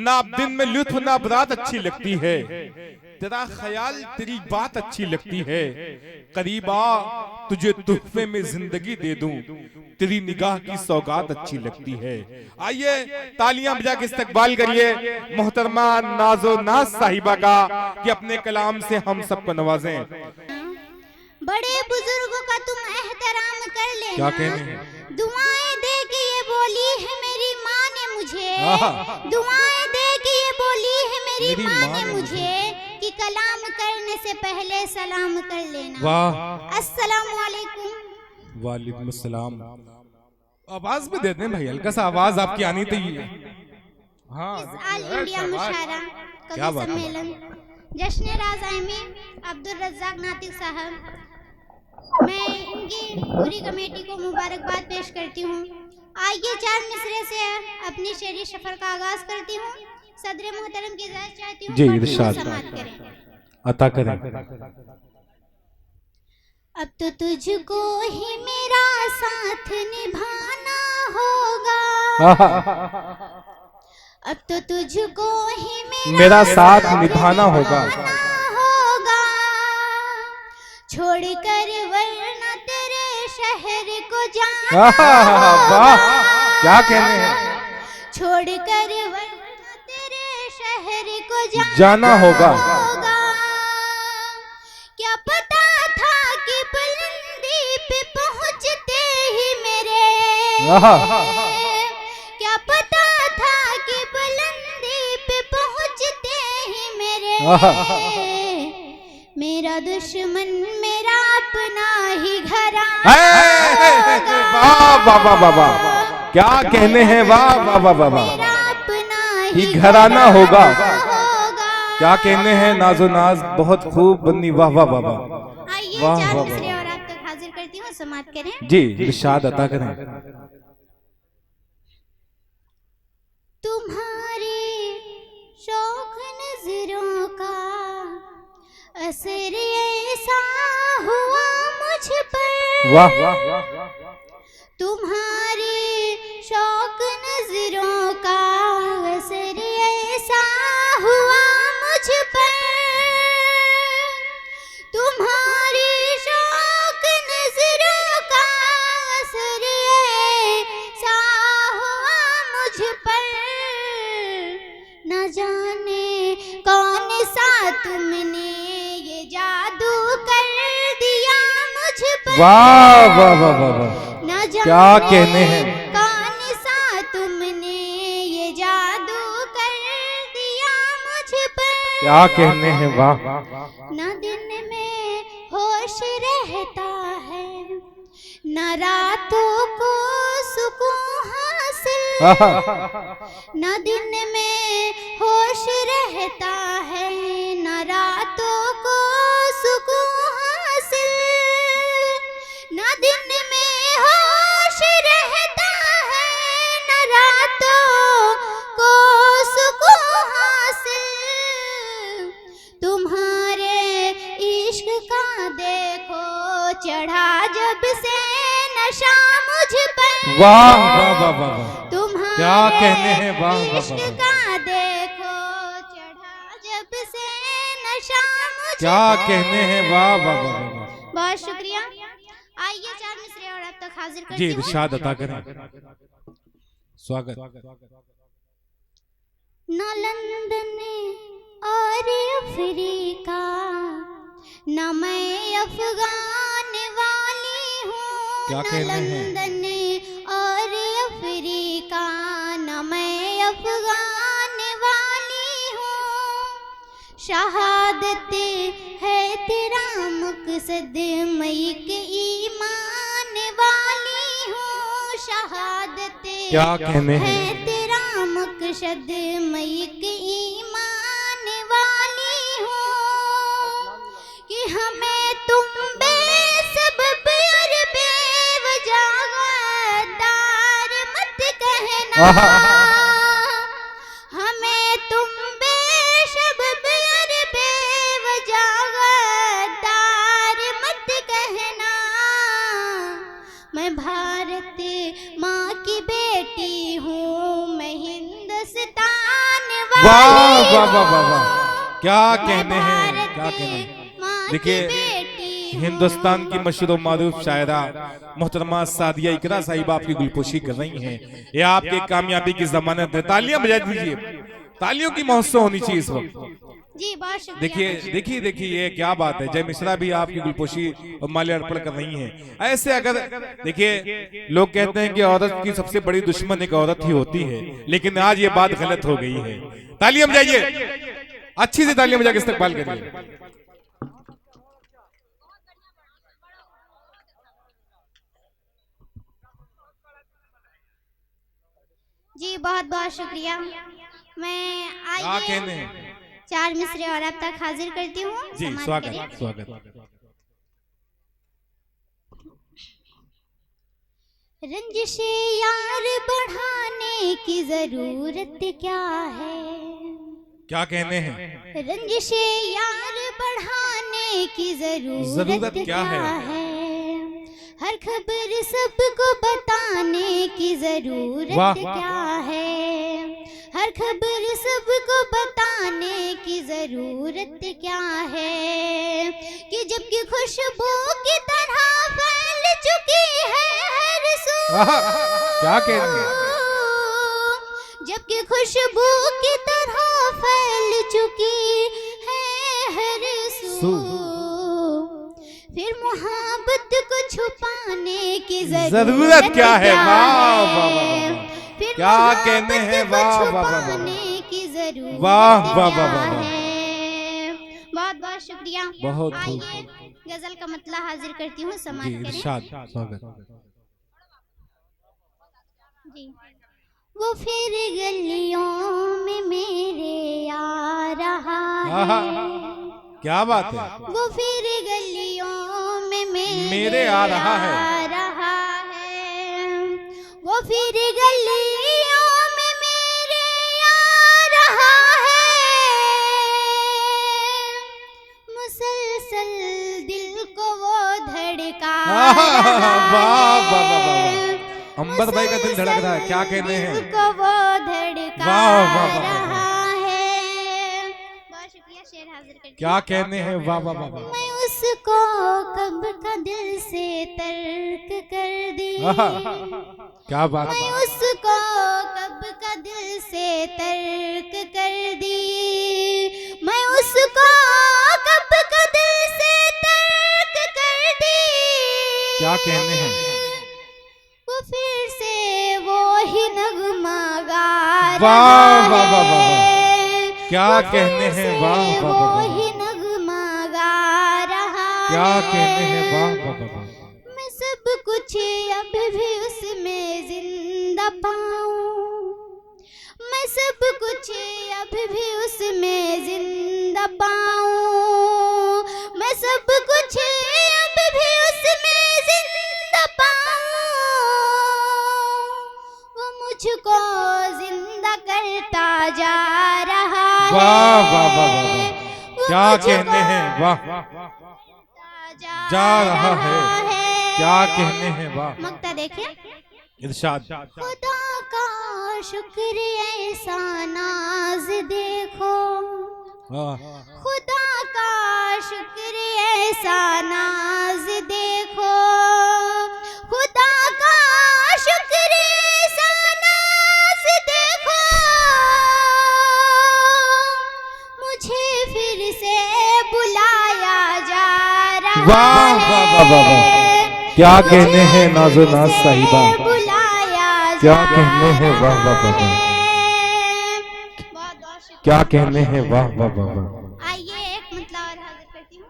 ना दिन में लुत्फ ना बरात अच्छी लगती है, तेरा ख्याल तेरी बात अच्छी लगती है। करीब आ तुझे तोहफे में जिंदगी दे दूं, तेरी निगाह की सौगात अच्छी लगती है। आइए तालियां बजा के इस्तकबाल करिए मोहतरमा नाजो नाज साहिबा का कि अपने कलाम से हम सबको नवाजें। बड़े बुजुर्गों का तुम एहतराम कर लेना। क्या कहने हैं? दुआएं दे के ये बोली है मेरी माँ ने मुझे, दुआएं दे के ये बोली है मेरी माँ ने मुझे कि कलाम करने से पहले सलाम कर लेना। वाह, अस्सलामु अलैकुम। वालेकुम अस्सलाम। आवाज भी देते हैं भाई, हल्का सा आवाज आपकी आनी चाहिए। हाँ, इस ऑल इंडिया मुशायरा कवि सम्मेलन जश्न राज़ में अब्दुल रज़्ज़ाक नातिक साहब, मैं इनकी पूरी कमेटी को मुबारकबाद पेश करती हूँ। आइए 4 मिसरे से अपनी शेरी सफर का आगाज करती हूँ। सदर मोहतरम की इजाज़त चाहती हूँ, जी इरशाद समाअत करें, अता करें। अब तो तुझको ही मेरा साथ निभाना होगा, अब तो तुझको ही मेरा साथ निभाना होगा, छोड़ कर वरना तेरे शहर को जाना होगा। वाह, क्या कहने हैं? छोड़ कर वरना तेरे शहर को जाना होगा। क्या पता था कि बुलंदी पे पहुंचते ही मेरे, क्या पता था कि बुलंदी पे पहुंचते ही मेरा दुश्मन मेरा अपना ही घराना। वाह वाह वाह वाह वाह, क्या कहने हैं? वाह वाह वाह वाह वाह, ही घराना होगा। क्या कहने हैं? नाजो नाज बहुत खूब बनी। वाह वाह वाह वाह। आइए 4 मिसरे और आप तक हाजिर करती हूँ, समाअत करें। जी इरशाद अता करें। तुम्हारे शौक नजरों का असर ऐसा हुआ मुझ पर, वाह वाह वाह, तुम्हारे शौक नजरों का असर ऐसा हुआ मुझ पर, तुम्हारे शौक नजरों का असर ऐसा हुआ मुझ पर, न जाने कौन सा तुमने ये जादू कर दिया मुझ पर। वाह वाह वाह वाह वाह, क्या कहने हैं? कौन सा तुमने ये जादू कर दिया मुझ पर। क्या कहने हैं? वाह, न दिन में होश रहता है, न रातों को सुकून हासिल, न दिन में होश रहता है, न रातों को सुकून हासिल, न दिन में होश रहता है, न रातों को सुकून हासिल, तुम्हारे इश्क का देखो चढ़ा जब से नशा मुझ पर। वाह वाह वाह वाह, तुम्हारे क्या कहने हैं? वाह वाह वाह, इश्क का देखो चढ़ा जब से नशा मुझ क्या पर। कहने हैं? वाह वाह वाह वाह, बहुत शुक्रिया। आइए 4 मिसरे और अब तक हाजिर करती जी हूँ। इरशाद अता करें। स्वागत। न लंदन और अफ्रीका, न मैं अफगान वाली हूँ, क्या न कहने हैं? लंदन और अफ्रीका, न मैं अफगान वाली हूँ, शहादत है तेरा मकसद मैं एक ईमान वाली हूँ, शहादत क्या कहने हैं? है तेरा मकसद मैं एक ईमान वाली हूँ, कि हमें तुम बेसबब और बेवजह गद्दार मत कहना, हमें तुम बेसबब और बेवजह गद्दार मत कहना, मैं भारत माँ की बेटी हूँ, मैं हिंदुस्तान वाह वाह वाह वाह वाह, क्या कहने हैं, क्या कहने हैं। देखिए हिंदुस्तान की मशहूर मारूफ शायरा मोहतरमा सादिया इकरा साहिबा आपकी गुलपोशी कर रही हैं। ये आपके कामयाबी की जमानत है। तालियां बजा दीजिए, तालियों की महोत्सव होनी चाहिए इस वक्त। जी बहुत शुक्रिया। देखिए देखिए देखिए ये क्या बात है। जय मिश्रा भी आपकी गुलपोशी और माल्य अर्पण कर रही हैं। ऐसे अगर देखिए लोग कहते हैं कि औरत की सबसे बड़ी दुश्मन एक औरत ही होती है, लेकिन आज ये बात गलत हो गई है। तालियां बजाइए, अच्छी सी तालियां बजा के इस्तकबाल करिए। जी बहुत बहुत शुक्रिया। मैं आइए चार मिसरे और आप तक हाजिर करती हूँ। जी स्वागत स्वागत। रंजिशे यार बढ़ाने की जरूरत क्या है, क्या कहने हैं। रंजिशे यार बढ़ाने की जरूरत क्या है, हर खबर सबको बताने की जरूरत क्या है, हर खबर सबको बताने की जरूरत क्या है, कि जबकि खुशबू की तरह फैल चुकी है हर सू। क्या कहते हैं। जबकि खुशबू की तरह फैल चुकी है हर सू, फिर मोहब्बत को छुपाने की जरूरत क्या है। वाह वाह वाह, क्या कहने हैं। वाह वाह वाह की जरूरत वाह वाह वाह वाह, बहुत बहुत शुक्रिया। बहुत आइए गजल का मतला हाजिर करती हूँ, समाज करें। स्वागत। जी वो फिर गलियों में मेरे आ रहा है, क्या बात है। वो फिर गलियों में मेरे आ रहा है, वो फिर गलियों में मेरे आ रहा है, मुसलसल दिल को वो धड़का वाह वाह वाह वाह, अंबर भाई का दिल धड़क रहा है। क्या कहने हैं। को वो धड़का रहा है। बहुत शुक्रिया, शेर हाजिर करती हूं। क्या कहने हैं। वाह वाह वाह, मैं उसको कब का दिल से तर्क कर दी, क्या बात। मैं उसको कब का दिल से तर्क कर दी, मैं उसको कब का दिल से तर्क कर दी। क्या कहने हैं। वो फिर से वो ही नगमा गा वाह वाह वाह वाह, क्या कहने हैं। वाह वाह वाह, वो ही नगमा गा रहा है। क्या कहने हैं। वाह वाह वाह, मैं सब कुछ अब भी उसमें जिंदा पाऊं, मैं सब कुछ अब भी उसमें जिंदा पाऊं, मैं सब कुछ अब भी उसमें जिंदा पाऊं, वो मुझको जिंदा करता जा रहा है। वाह वाह वाह वाह, क्या कहने हैं। वाह जा रहा है, क्या कहने हैं। वाह मक्ता देखिए। इरशाद। खुदा का शुक्र ऐसा नाज देखो, खुदा का शुक्र ऐसा नाज देखो, खुदा का शुक्र ऐसा नाज देखो, मुझे फिर से बुलाया जा रहा है। वाह वाह वाह वाह, क्या कहने हैं। नाजो नाज साहिबा, क्या कहने हैं। वाह वाह वाह, क्या कहने हैं। वाह वाह वाह वाह। आइए एक मतलब और हाजिर करती हूँ।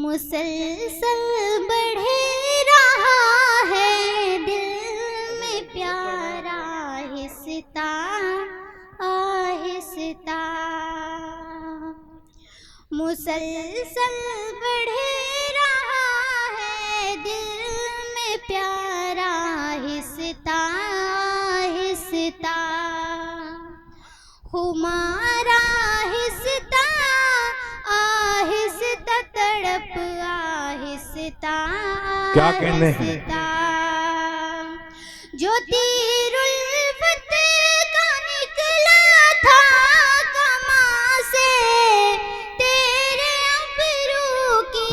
मुसलसल बढ़े रहा है दिल में प्यारा आहिस्ता आहिस्ता, मुसलसल बढ़े रहा है दिल में प्यारा आहिस्ता आहिस्ता, खुमारा आहिस्ता क्या कहने हैं? जो तीरुल्फत का निकला था कमा से तेरे अबरू की,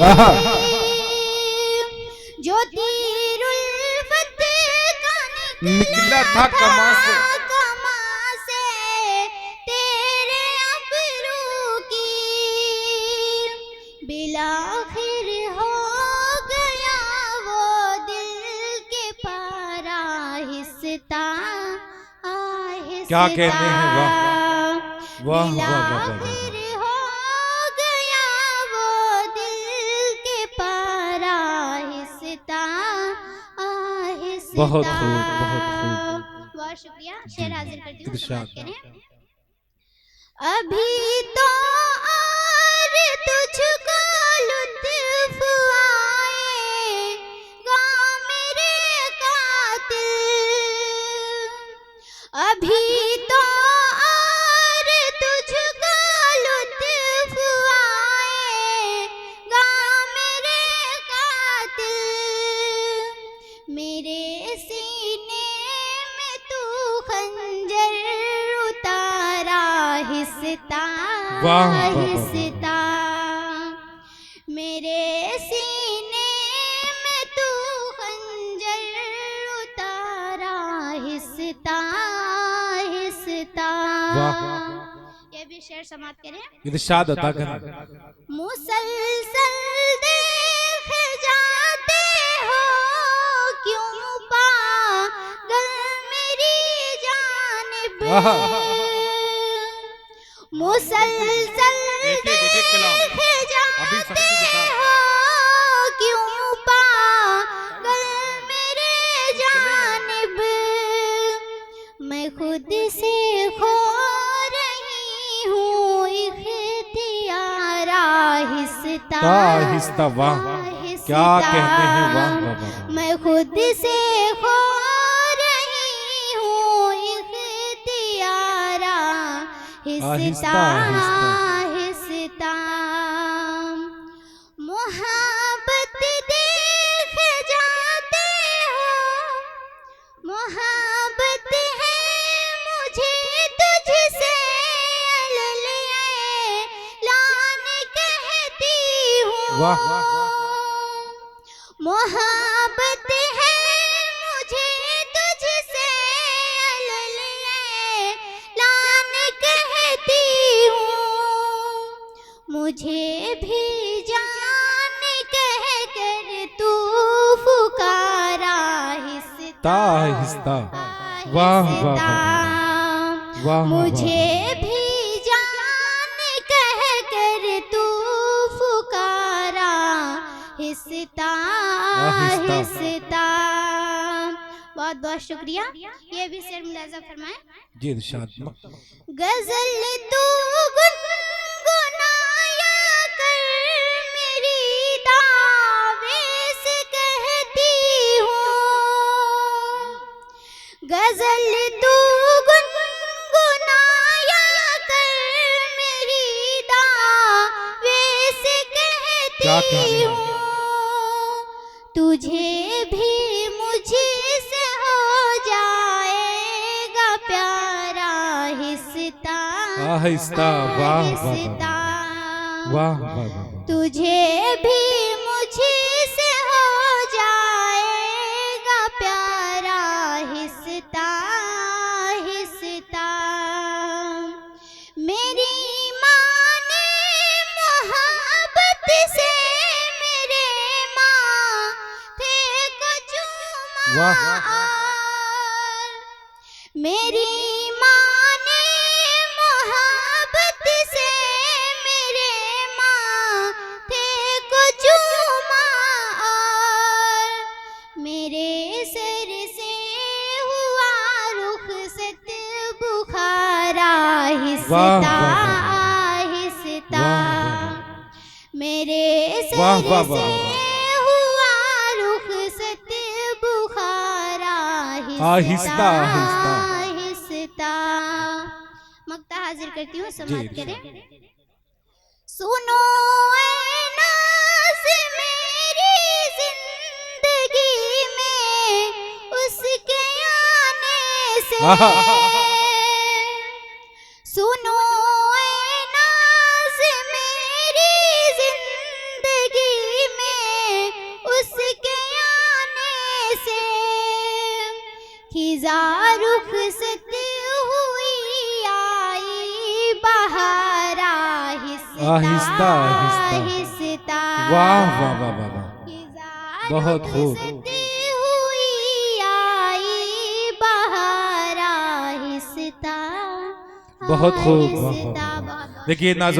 जो तीरुल्फत का निकला था कमा से तेरे अबरू की, बिलाखिर हो गया वो दिल के पार आहिस्ता आहिस्ता। क्या कहते हैं? वाह वाह वाह वाह, बिलाखिर हो गया वो दिल के पार आहिस्ता आहिस्ता। बहुत खूब, बहुत खूब। बहुत शुक्रिया। शेर हाजिर करती हूँ, इरशाद। समाप्त करें। अभी तो और तुझको लुत्फ आएगा मेरे कातिल, अभी तो और तुझको लुत्फ आएगा मेरे कातिल, मेरे सीने में तू खंजर उतारा हिस्सा वाह, वाह, वाह, हिस्सा, मेरे सीने में तू खंजर उतारा हिस्सा हिस्सा। वाह। ये भी शेर समाप्त करें। इरशाद अता करें। मुसलसल देख जाते हो क्यों पागल मेरी जानिब, मुसलसल देख जाते हो क्यों पागल मेरे जानिब, मैं खुद से खो रही हूँ इख्तियार आहिस्ता आहिस्ता। वाह, क्या कहते हैं? वाह वाह वाह। मैं खुद से खो रही हूँ इख्तियार आहिस्ता आहिस्ता, आहिस्ता। आहिस्ता। मोहब्बत देख जाते हो, मोहब्बत है मुझे तुझसे लान कहती हूँ, वाह मोहब्बत है मुझे तुझसे लान कहती हूँ, मुझे भी जान कह कर तू पुकारा आहिस्ता आहिस्ता। वाह वाह वाह वाह, मुझे भी जान कह कर तू पुकारा हिस्सा आहिस्ता। हिस्सा। बहुत बहुत शुक्रिया। ये भी शेर मुलाजा फरमाए। जी इरशाद। गजल तू गुनगुनाया कर मेरी दावे से कहती हूँ, गजल तू गुनगुनाया कर मेरी दावे से क्या कहते कहती हैं? हूँ, तुझे भी मुझसे हो जाएगा प्यारा हिस्सा आहिस्ता। वाह वाह हिस्सा, वाह वाह वाह। तुझे भी मुझसे हो जाएगा प्यारा हिस्सा हिस्सा। मेरी माँ ने मोहब्बत से मेरे माथे को चूमा, वाह। मेरी माँ ने मोहब्बत से मेरे माथे को चूमा, मेरे सर से हुआ रुखसत बुखारा आहिस्ता आहिस्ता। मेरे वाह, सर वाह, से वाह। हुआ रुखसत बुखारा आहिस्ता, आहिस्ता। आहिस्ता। मक्ता हाजिर करती हूँ, समाप्त जी, करें। सुनो ऐ नाज़ मेरी आहा। सुनो ऐ नाज़ मेरी जिंदगी में उसके आने से खिज़ा रुखसत हुई आई बहार आहिस्ता आहिस्ता आहिस्ता। आहिस्ता। वाह वाह वाह वाह वाह, खिज़ा बहुत खूब। रुखसत हुई आई बहार आहिस्ता बहुत खूब, बहुत आहिस्ता। खूब। देखिए नाज़